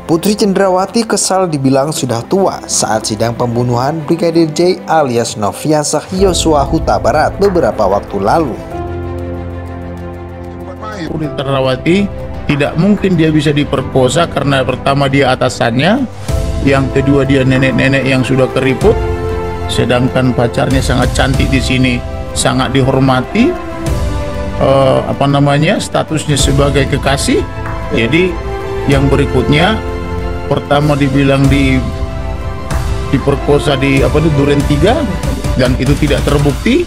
Putri Cendrawati kesal dibilang sudah tua saat sidang pembunuhan Brigadir J alias Nofriansah Yosua Huta Barat beberapa waktu lalu. Putri Cendrawati tidak mungkin dia bisa diperkosa karena pertama dia atasannya, yang kedua dia nenek-nenek yang sudah keriput, sedangkan pacarnya sangat cantik di sini, sangat dihormati, statusnya sebagai kekasih. Jadi yang berikutnya, pertama dibilang diperkosa di Duren 3 dan itu tidak terbukti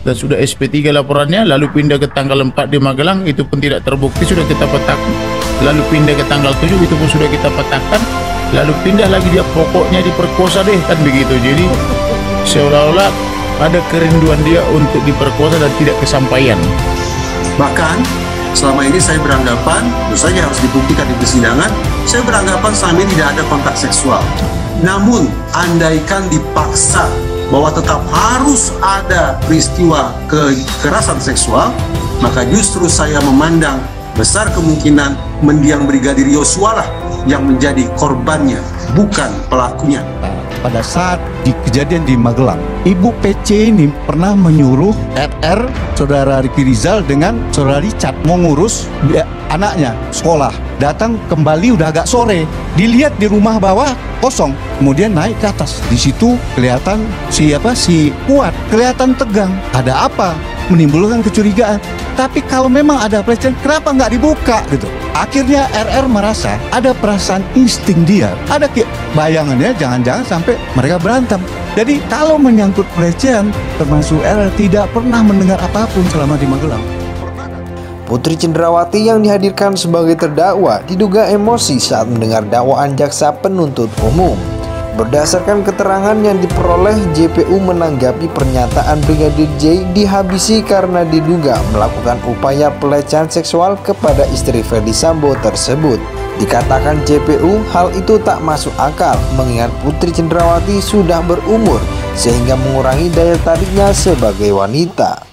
dan sudah SP3 laporannya, lalu pindah ke tanggal 4 di Magelang, itu pun tidak terbukti, sudah kita petakan, lalu pindah ke tanggal 7, itu pun sudah kita petakan, lalu pindah lagi, dia pokoknya diperkosa deh, kan begitu. Jadi seolah-olah ada kerinduan dia untuk diperkosa dan tidak kesampaian. Bahkan selama ini saya beranggapan, tentu saja harus dibuktikan di persidangan, saya beranggapan selama ini tidak ada kontak seksual. Namun, andaikan dipaksa bahwa tetap harus ada peristiwa kekerasan seksual, maka justru saya memandang besar kemungkinan mendiang Brigadir Yosua lah yang menjadi korbannya, bukan pelakunya. Pada saat di kejadian di Magelang, Ibu PC ini pernah menyuruh RR, saudara Ricky Rizal dengan saudara Richard mau ngurus anaknya sekolah. Datang kembali udah agak sore, dilihat di rumah bawah kosong, kemudian naik ke atas. Di situ kelihatan si Kuat kelihatan tegang. Ada apa? Menimbulkan kecurigaan. Tapi kalau memang ada pelecehan, kenapa nggak dibuka gitu? Akhirnya RR merasa ada perasaan insting dia, ada bayangannya jangan-jangan sampai mereka berantem. Jadi kalau menyangkut pelecehan, termasuk RR tidak pernah mendengar apapun selama di Magelang. Putri Cendrawati yang dihadirkan sebagai terdakwa diduga emosi saat mendengar dakwaan jaksa penuntut umum. Berdasarkan keterangan yang diperoleh, JPU menanggapi pernyataan Brigadir J dihabisi karena diduga melakukan upaya pelecehan seksual kepada istri Ferdy Sambo tersebut. Dikatakan JPU, hal itu tak masuk akal mengingat Putri Cendrawati sudah berumur sehingga mengurangi daya tariknya sebagai wanita.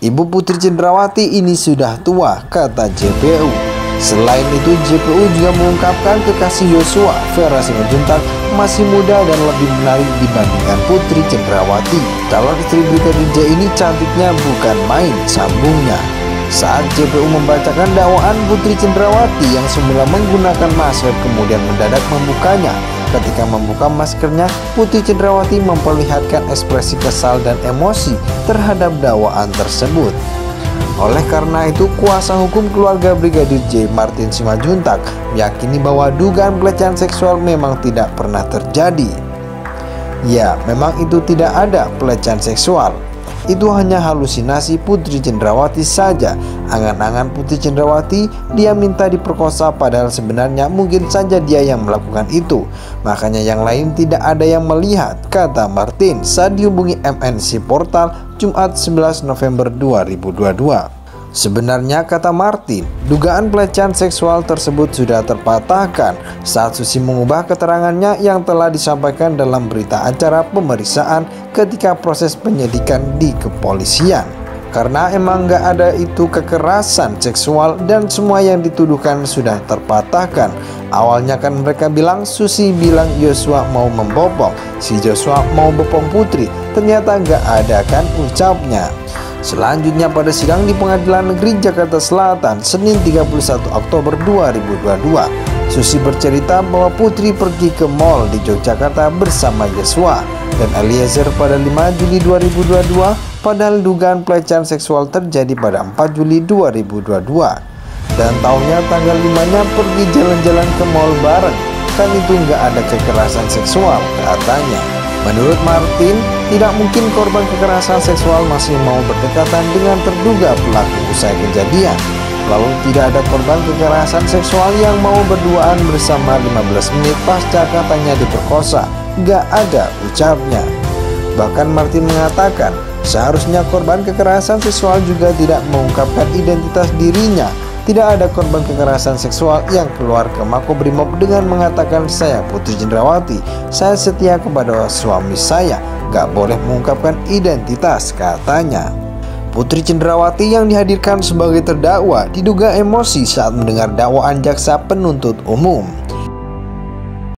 Ibu Putri Cendrawati ini sudah tua, kata JPU. Selain itu, JPU juga mengungkapkan kekasih Yosua, Vera Simanjuntak, masih muda dan lebih menarik dibandingkan Putri Cendrawati. Calon istri Brigadir J ini cantiknya bukan main, sambungnya. Saat JPU membacakan dakwaan Putri Cendrawati yang semula menggunakan masker kemudian mendadak membukanya. Ketika membuka maskernya, Putri Cendrawati memperlihatkan ekspresi kesal dan emosi terhadap dakwaan tersebut. Oleh karena itu, kuasa hukum keluarga Brigadir J, Martin Simanjuntak, meyakini bahwa dugaan pelecehan seksual memang tidak pernah terjadi. Ya, memang itu tidak ada pelecehan seksual. Itu hanya halusinasi Putri Cendrawati saja. Angan-angan Putri Cendrawati, dia minta diperkosa padahal sebenarnya mungkin saja dia yang melakukan itu. Makanya yang lain tidak ada yang melihat, kata Martin saat dihubungi MNC Portal Jumat 11 November 2022. Sebenarnya, kata Martin, dugaan pelecehan seksual tersebut sudah terpatahkan saat Susi mengubah keterangannya yang telah disampaikan dalam berita acara pemeriksaan ketika proses penyidikan di kepolisian. Karena emang nggak ada itu kekerasan seksual dan semua yang dituduhkan sudah terpatahkan. Awalnya kan mereka bilang Susi bilang Yosua mau membopong, si Joshua mau bopong Putri, ternyata nggak ada kan ucapnya. Selanjutnya pada sidang di Pengadilan Negeri Jakarta Selatan Senin 31 Oktober 2022, Susi bercerita bahwa Putri pergi ke mal di Yogyakarta bersama Yosua dan Eliezer pada 5 Juli 2022, padahal dugaan pelecehan seksual terjadi pada 4 Juli 2022. Dan tahunnya tanggal 5-nya pergi jalan-jalan ke mal bareng, kan itu nggak ada kekerasan seksual, katanya. Menurut Martin, tidak mungkin korban kekerasan seksual masih mau berdekatan dengan terduga pelaku usai kejadian. Lalu tidak ada korban kekerasan seksual yang mau berduaan bersama 15 menit pasca katanya diperkosa. Gak ada ucapnya. Bahkan Martin mengatakan, seharusnya korban kekerasan seksual juga tidak mengungkapkan identitas dirinya. Tidak ada korban kekerasan seksual yang keluar ke Makobrimob dengan mengatakan saya Putri Cendrawati, saya setia kepada suami saya, gak boleh mengungkapkan identitas, katanya. Putri Cendrawati yang dihadirkan sebagai terdakwa diduga emosi saat mendengar dakwaan jaksa penuntut umum.